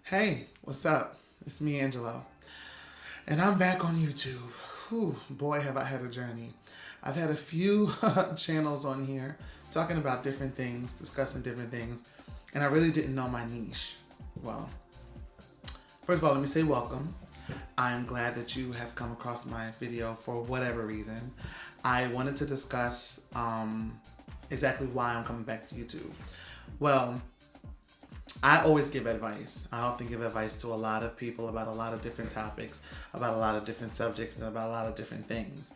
Hey, what's up? It's me, Angelo, and I'm back on YouTube. Whew, boy, have I had a journey. I've had a few channels on here talking about different things, discussing different things, and I really didn't know my niche. Well, first of all, let me say welcome. I'm glad that you have come across my video for whatever reason. I wanted to discuss exactly why I'm coming back to YouTube. Well, I always give advice. I often give advice to a lot of people about a lot of different topics, about a lot of different subjects, and about a lot of different things.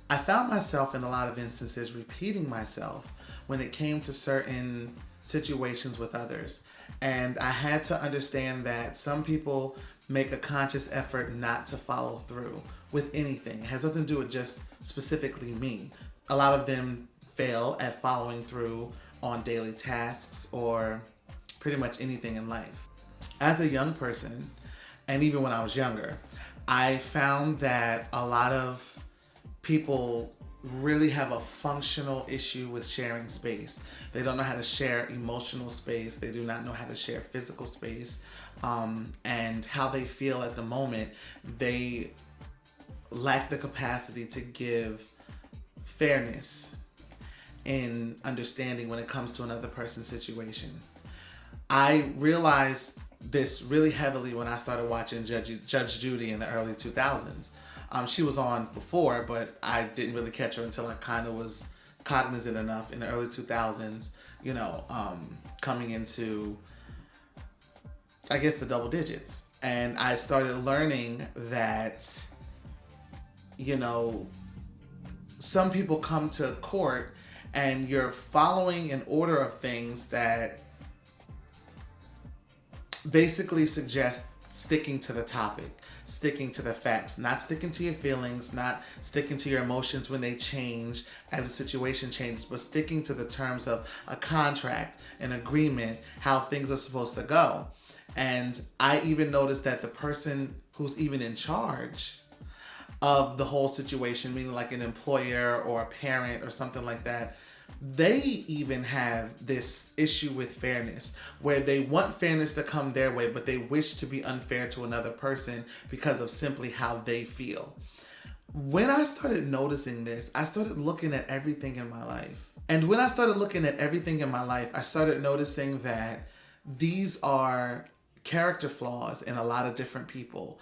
I found myself in a lot of instances repeating myself when it came to certain situations with others. And I had to understand that some people make a conscious effort not to follow through with anything. It has nothing to do with just specifically me. A lot of them fail at following through on daily tasks or pretty much anything in life. As a young person, and even when I was younger, I found that a lot of people really have a functional issue with sharing space. They don't know how to share emotional space. They do not know how to share physical space. And how they feel at the moment, they lack the capacity to give fairness in understanding when it comes to another person's situation. I realized this really heavily when I started watching Judge Judy in the early 2000s. She was on before, but I didn't really catch her until I kind of was cognizant enough in the early 2000s, coming into, I guess, the double digits. And I started learning that, you know, some people come to court and you're following an order of things that basically suggest sticking to the topic, sticking to the facts, not sticking to your feelings, not sticking to your emotions when they change as a situation changes, but sticking to the terms of a contract, an agreement, how things are supposed to go. And I even noticed that the person who's even in charge of the whole situation, meaning like an employer or a parent or something like that, they even have this issue with fairness where they want fairness to come their way, but they wish to be unfair to another person because of simply how they feel. When I started noticing this, I started looking at everything in my life. And when I started looking at everything in my life, I started noticing that these are character flaws in a lot of different people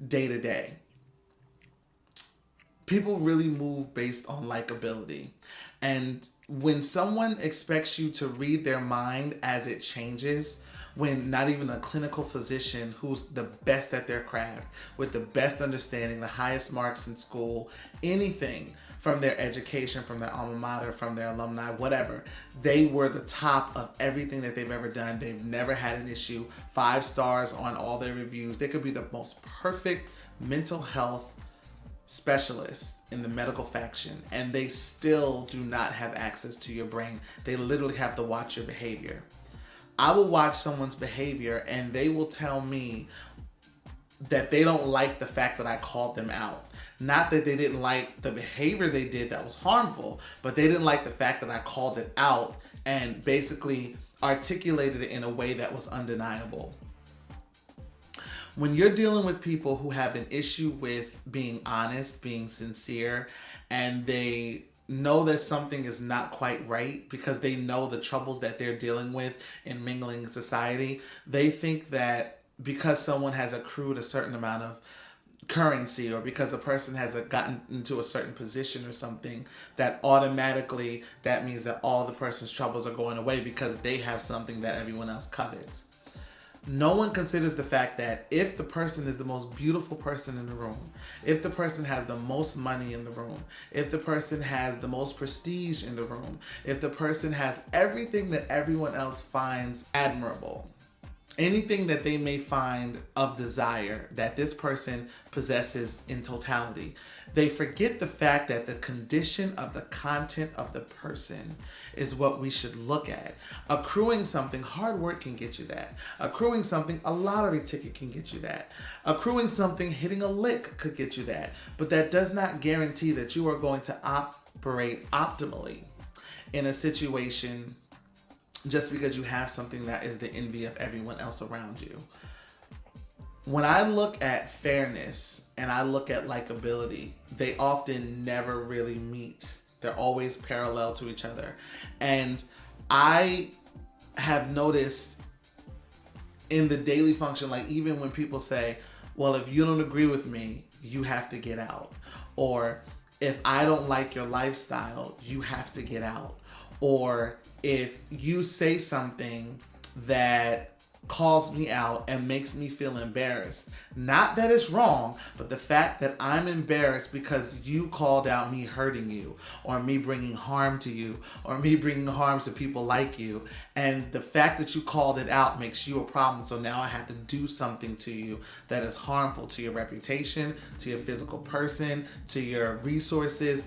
day to day. People really move based on likability. And when someone expects you to read their mind as it changes, when not even a clinical physician who's the best at their craft, with the best understanding, the highest marks in school, anything from their education, from their alma mater, from their alumni, whatever, they were the top of everything that they've ever done. They've never had an issue, 5 stars on all their reviews. They could be the most perfect mental health specialists in the medical faction, and they still do not have access to your brain. They literally have to watch your behavior. I will watch someone's behavior and they will tell me that they don't like the fact that I called them out. Not that they didn't like the behavior they did that was harmful, but they didn't like the fact that I called it out and basically articulated it in a way that was undeniable. When you're dealing with people who have an issue with being honest, being sincere, and they know that something is not quite right because they know the troubles that they're dealing with in mingling society, they think that because someone has accrued a certain amount of currency or because a person has gotten into a certain position or something, that automatically that means that all the person's troubles are going away because they have something that everyone else covets. No one considers the fact that if the person is the most beautiful person in the room, if the person has the most money in the room, if the person has the most prestige in the room, if the person has everything that everyone else finds admirable, anything that they may find of desire that this person possesses in totality, they forget the fact that the condition of the content of the person is what we should look at. Accruing something, hard work can get you that. Accruing something, a lottery ticket can get you that. Accruing something, hitting a lick could get you that. But that does not guarantee that you are going to operate optimally in a situation just because you have something that is the envy of everyone else around you. When I look at fairness and I look at likability, they often never really meet. They're always parallel to each other. And I have noticed in the daily function, like even when people say, well, if you don't agree with me, you have to get out. Or if I don't like your lifestyle, you have to get out. Or if you say something that calls me out and makes me feel embarrassed. Not that it's wrong, but the fact that I'm embarrassed because you called out me hurting you, or me bringing harm to you, or me bringing harm to people like you. And the fact that you called it out makes you a problem. So now I have to do something to you that is harmful to your reputation, to your physical person, to your resources.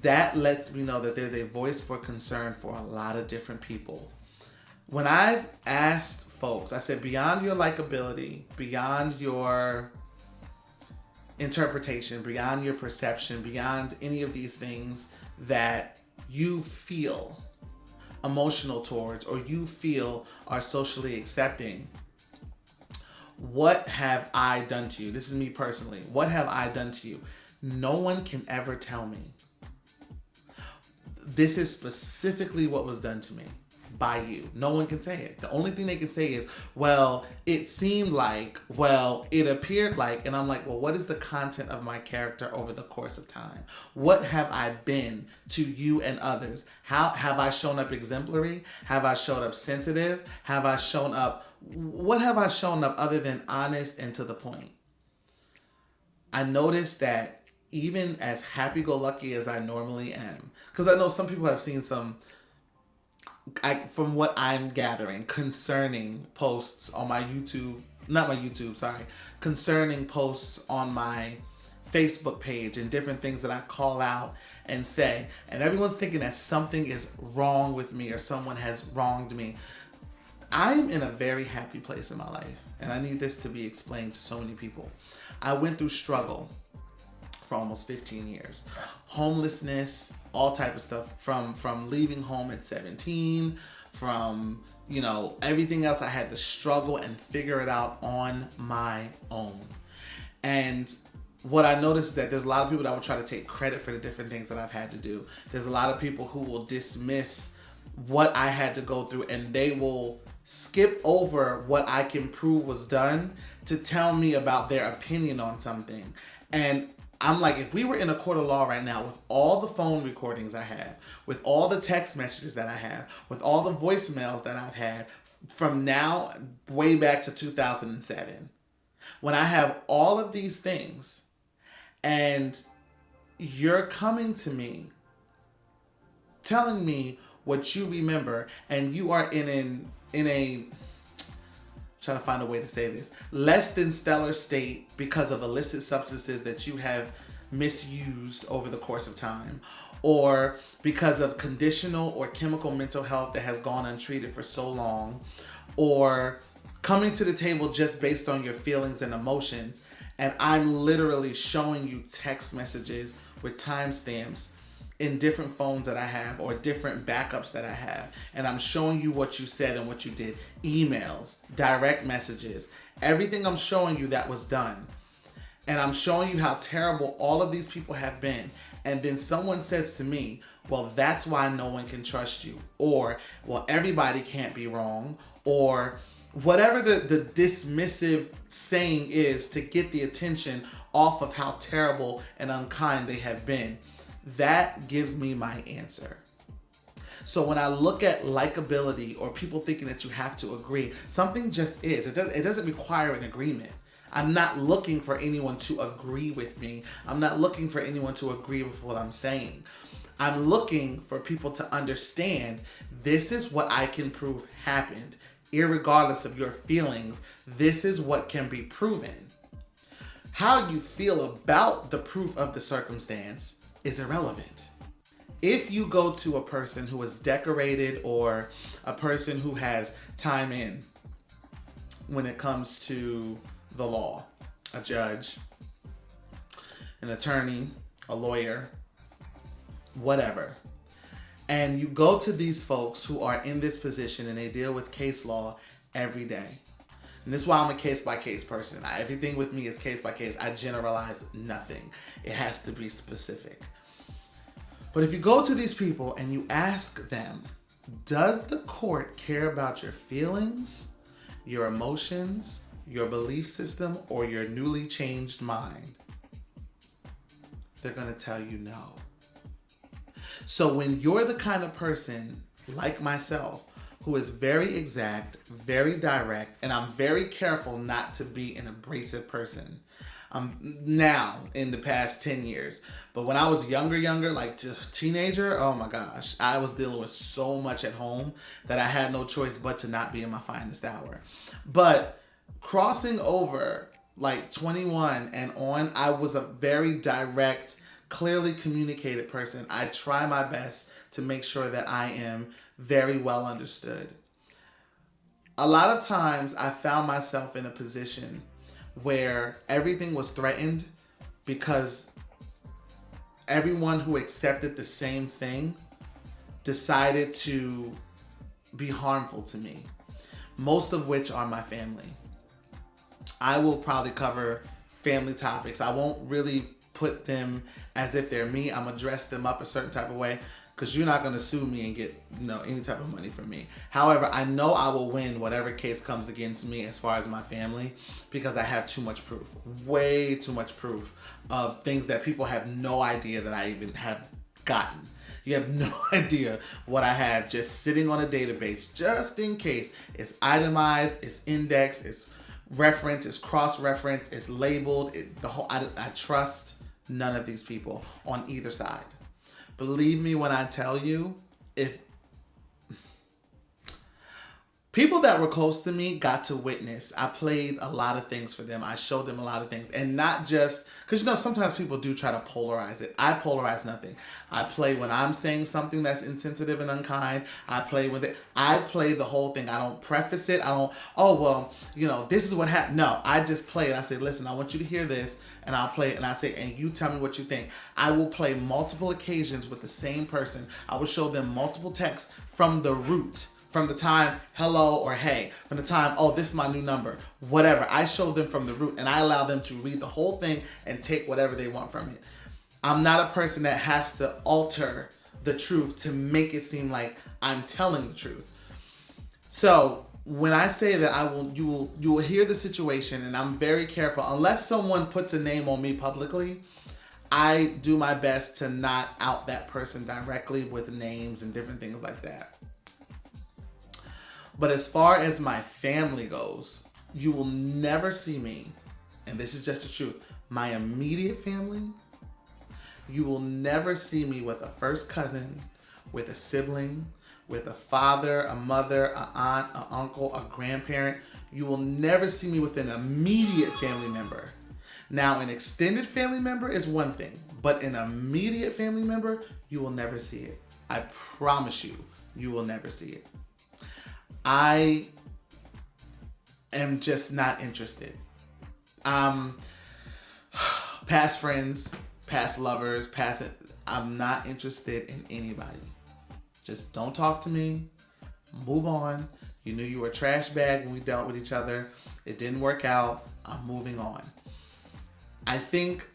That lets me know that there's a voice for concern for a lot of different people. When I've asked folks, I said, beyond your likability, beyond your interpretation, beyond your perception, beyond any of these things that you feel emotional towards or you feel are socially accepting, what have I done to you? This is me personally. What have I done to you? No one can ever tell me. This is specifically what was done to me by you. No one can say it. The only thing they can say is, well, it seemed like, well, it appeared like, and I'm like, well, what is the content of my character over the course of time? What have I been to you and others? How have I shown up exemplary? Have I shown up sensitive? Have I shown up, what have I shown up other than honest and to the point? I noticed that even as happy-go-lucky as I normally am, because I know some people have seen some, from what I'm gathering, concerning posts on my YouTube, concerning posts on my Facebook page and different things that I call out and say, and everyone's thinking that something is wrong with me or someone has wronged me. I'm in a very happy place in my life, and I need this to be explained to so many people. I went through struggle for almost 15 years. Homelessness, all type of stuff, from leaving home at 17, from, everything else. I had to struggle and figure it out on my own. And what I noticed is that there's a lot of people that will try to take credit for the different things that I've had to do. There's a lot of people who will dismiss what I had to go through, and they will skip over what I can prove was done to tell me about their opinion on something. And I'm like, if we were in a court of law right now with all the phone recordings I have, with all the text messages that I have, with all the voicemails that I've had from now way back to 2007, when I have all of these things and you're coming to me telling me what you remember, and you are in a trying to find a way to say this, less than stellar state because of illicit substances that you have misused over the course of time, or because of conditional or chemical mental health that has gone untreated for so long, or coming to the table just based on your feelings and emotions, and I'm literally showing you text messages with timestamps in different phones that I have or different backups that I have, and I'm showing you what you said and what you did, emails, direct messages, everything I'm showing you that was done, and I'm showing you how terrible all of these people have been, and then someone says to me, well, that's why no one can trust you, or, well, everybody can't be wrong, or whatever the dismissive saying is to get the attention off of how terrible and unkind they have been. That gives me my answer. So when I look at likability or people thinking that you have to agree, something just is. It doesn't require an agreement. I'm not looking for anyone to agree with me. I'm not looking for anyone to agree with what I'm saying. I'm looking for people to understand this is what I can prove happened. Irregardless of your feelings, this is what can be proven. How you feel about the proof of the circumstance is irrelevant. If you go to a person who is decorated or a person who has time in when it comes to the law, a judge, an attorney, a lawyer, whatever, And you go to these folks who are in this position and they deal with case law every day. And this is why I'm a case by case person. Everything with me is case by case. I generalize nothing. It has to be specific. But if you go to these people and you ask them, does the court care about your feelings, your emotions, your belief system, or your newly changed mind? They're going to tell you no. So when you're the kind of person like myself who is very exact, very direct, and I'm very careful not to be an abrasive person. Now, in the past 10 years. But when I was younger, like teenager, oh my gosh, I was dealing with so much at home that I had no choice but to not be in my finest hour. But crossing over like 21 and on, I was a very direct, clearly communicated person. I try my best to make sure that I am very well understood. A lot of times I found myself in a position where everything was threatened because everyone who accepted the same thing decided to be harmful to me, most of which are my family. I will probably cover family topics. I won't really put them as if they're me. I'm gonna dress them up a certain type of way because you're not gonna sue me and get any type of money from me. However, I know I will win whatever case comes against me as far as my family because I have too much proof, way too much proof of things that people have no idea that I even have gotten. You have no idea what I have just sitting on a database just in case. It's itemized, it's indexed, it's referenced, it's cross-referenced, it's labeled. I trust none of these people on either side. Believe me when I tell you, if people that were close to me got to witness, I played a lot of things for them. I showed them a lot of things. And not just, because sometimes people do try to polarize it. I polarize nothing. I play when I'm saying something that's insensitive and unkind. I play with it. I play the whole thing. I don't preface it. I don't, this is what happened. No, I just play it. I say, listen, I want you to hear this. And I'll play it and I say, and you tell me what you think. I will play multiple occasions with the same person. I will show them multiple texts from the root. From the time hello or hey, from the time, oh, this is my new number, whatever. I show them from the root and I allow them to read the whole thing and take whatever they want from it. I'm not a person that has to alter the truth to make it seem like I'm telling the truth. So when I say that you will hear the situation, and I'm very careful, unless someone puts a name on me publicly, I do my best to not out that person directly with names and different things like that. But as far as my family goes, you will never see me, and this is just the truth, my immediate family, you will never see me with a first cousin, with a sibling, with a father, a mother, an aunt, an uncle, a grandparent. You will never see me with an immediate family member. Now, an extended family member is one thing, but an immediate family member, you will never see it. I promise you, you will never see it. I am just not interested. Past friends, past lovers, I'm not interested in anybody. Just don't talk to me. Move on. You knew you were a trash bag when we dealt with each other. It didn't work out. I'm moving on. I think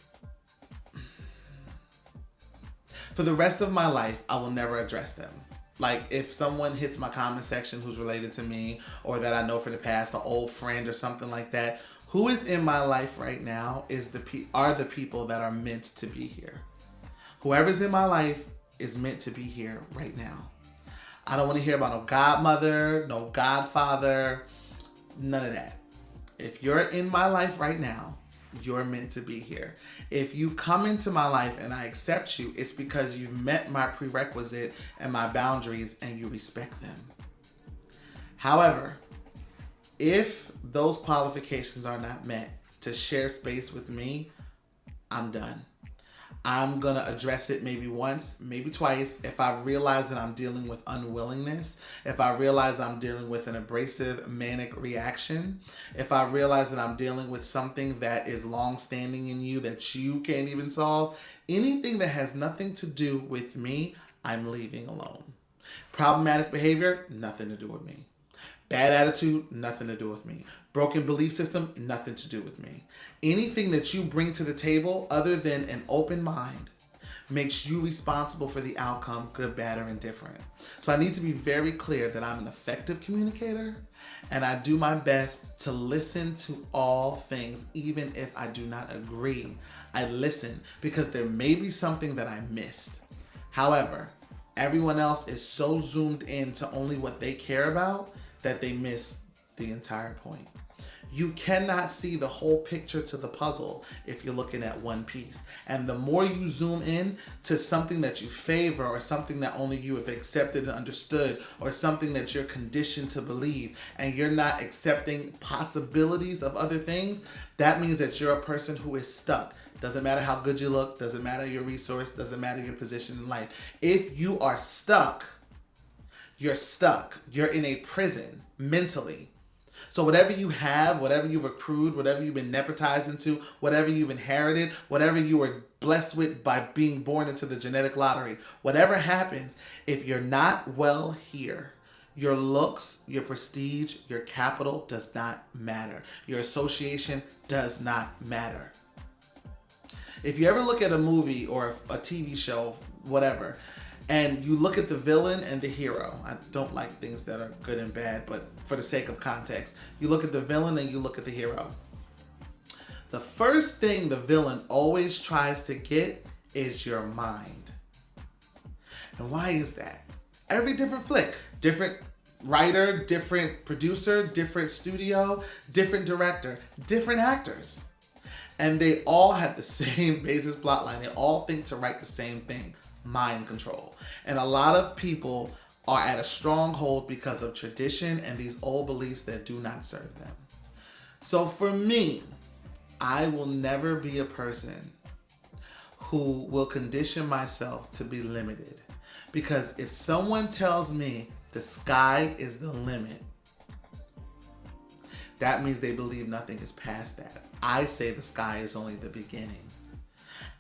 for the rest of my life, I will never address them. Like if someone hits my comment section who's related to me or that I know for the past, an old friend or something like that, who is in my life right now are the people that are meant to be here. Whoever's in my life is meant to be here right now. I don't want to hear about no godmother, no godfather, none of that. If you're in my life right now, you're meant to be here. If you come into my life and I accept you, it's because you've met my prerequisite and my boundaries and you respect them. However, if those qualifications are not met to share space with me, I'm done. I'm going to address it maybe once, maybe twice. If I realize that I'm dealing with unwillingness, if I realize I'm dealing with an abrasive manic reaction, if I realize that I'm dealing with something that is long-standing in you that you can't even solve, anything that has nothing to do with me, I'm leaving alone. Problematic behavior, nothing to do with me. Bad attitude, nothing to do with me. Broken belief system, nothing to do with me. Anything that you bring to the table other than an open mind makes you responsible for the outcome, good, bad, or indifferent. So I need to be very clear that I'm an effective communicator and I do my best to listen to all things, even if I do not agree. I listen because there may be something that I missed. However, everyone else is so zoomed in to only what they care about that they miss the entire point. You cannot see the whole picture to the puzzle if you're looking at one piece. And the more you zoom in to something that you favor or something that only you have accepted and understood or something that you're conditioned to believe and you're not accepting possibilities of other things, that means that you're a person who is stuck. Doesn't matter how good you look, doesn't matter your resource, doesn't matter your position in life. If you are stuck, you're stuck. You're in a prison mentally. So whatever you have, whatever you've accrued, whatever you've been nepotized into, whatever you've inherited, whatever you were blessed with by being born into the genetic lottery, whatever happens, if you're not well here, your looks, your prestige, your capital does not matter. Your association does not matter. If you ever look at a movie or a TV show, whatever, and you look at the villain and the hero. I don't like things that are good and bad, but for the sake of context, you look at the villain and you look at the hero. The first thing the villain always tries to get is your mind. And why is that? Every different flick, different writer, different producer, different studio, different director, different actors. And they all have the same basis plotline. They all think to write the same thing. Mind control. And a lot of people are at a stronghold because of tradition and these old beliefs that do not serve them. So for me, I will never be a person who will condition myself to be limited. Because if someone tells me the sky is the limit, that means they believe nothing is past that. I say the sky is only the beginning.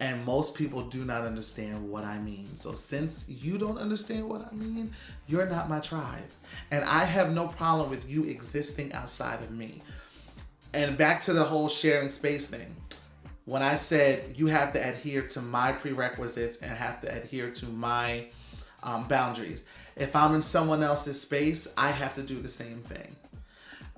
And most people do not understand what I mean. So since you don't understand what I mean, you're not my tribe. And I have no problem with you existing outside of me. And back to the whole sharing space thing. When I said you have to adhere to my prerequisites and have to adhere to my boundaries. If I'm in someone else's space, I have to do the same thing.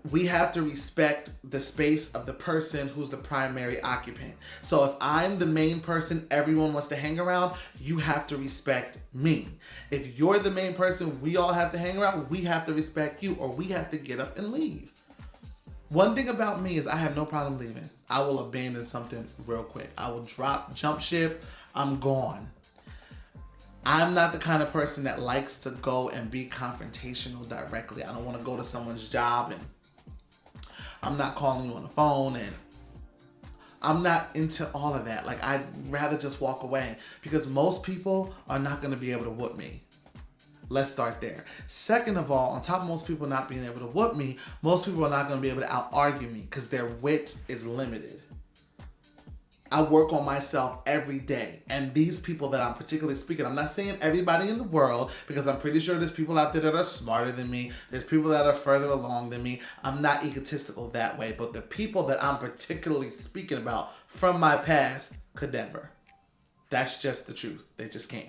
We have to respect the space of the person who's the primary occupant. So if I'm the main person everyone wants to hang around, you have to respect me. If you're the main person we all have to hang around, we have to respect you, or we have to get up and leave. One thing about me is I have no problem leaving. I will abandon something real quick. I will jump ship, I'm gone. I'm not the kind of person that likes to go and be confrontational directly. I don't want to go to someone's job and I'm not calling you on the phone, and I'm not into all of that. Like, I'd rather just walk away because most people are not going to be able to whoop me. Let's start there. Second of all, on top of most people not being able to whoop me, most people are not going to be able to out-argue me because their wit is limited. I work on myself every day. And these people that I'm particularly speaking, I'm not saying everybody in the world, because I'm pretty sure there's people out there that are smarter than me. There's people that are further along than me. I'm not egotistical that way, but the people that I'm particularly speaking about from my past could never. That's just the truth. They just can't.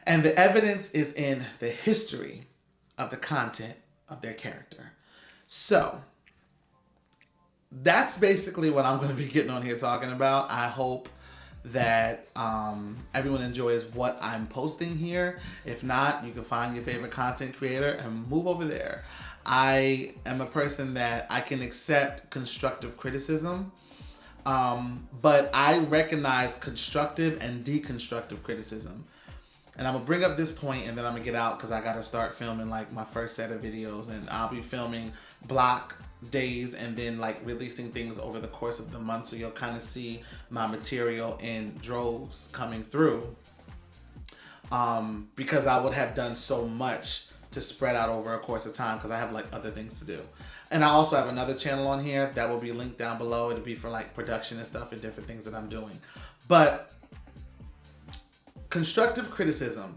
And the evidence is in the history of the content of their character. So that's basically what I'm going to be getting on here talking about. I hope that everyone enjoys what I'm posting here. If not, you can find your favorite content creator and move over there. I am a person that I can accept constructive criticism, but I recognize constructive and deconstructive criticism. And I'm going to bring up this point and then I'm going to get out because I got to start filming like my first set of videos, and I'll be filming block days and then like releasing things over the course of the month, so you'll kind of see my material in droves coming through, because I would have done so much to spread out over a course of time because I have like other things to do. And I also have another channel on here that will be linked down below. It'll be for like production and stuff and different things that I'm doing. But constructive criticism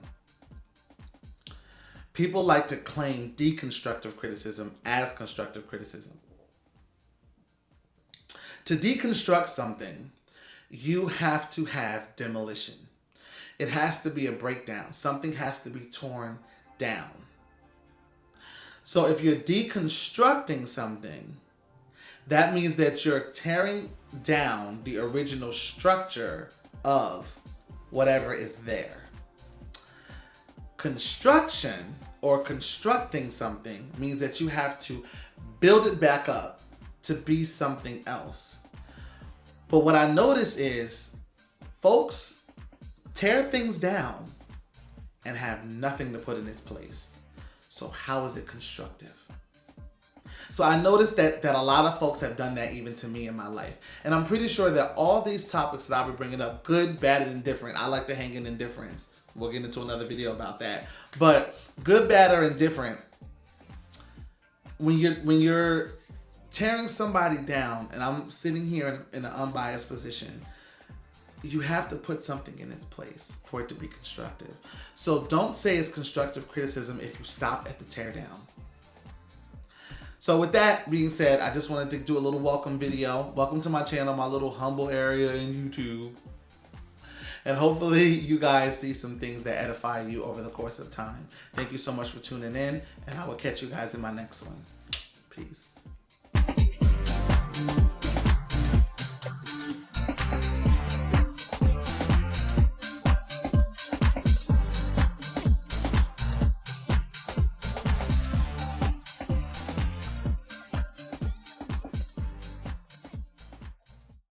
people like to claim deconstructive criticism as constructive criticism. To deconstruct something, you have to have demolition. It has to be a breakdown. Something has to be torn down. So if you're deconstructing something, that means that you're tearing down the original structure of whatever is there. Construction or constructing something means that you have to build it back up to be something else. But what I notice is folks tear things down and have nothing to put in its place. So how is it constructive? So I noticed that a lot of folks have done that even to me in my life. And I'm pretty sure that all these topics that I'll be bringing up, good, bad, and indifferent, I like to hang in indifference. We'll get into another video about that. But good, bad, or indifferent, when you're tearing somebody down, and I'm sitting here in an unbiased position, you have to put something in its place for it to be constructive. So don't say it's constructive criticism if you stop at the tear down. So with that being said, I just wanted to do a little welcome video. Welcome to my channel, my little humble area in YouTube. And hopefully you guys see some things that edify you over the course of time. Thank you so much for tuning in, and I will catch you guys in my next one. Peace.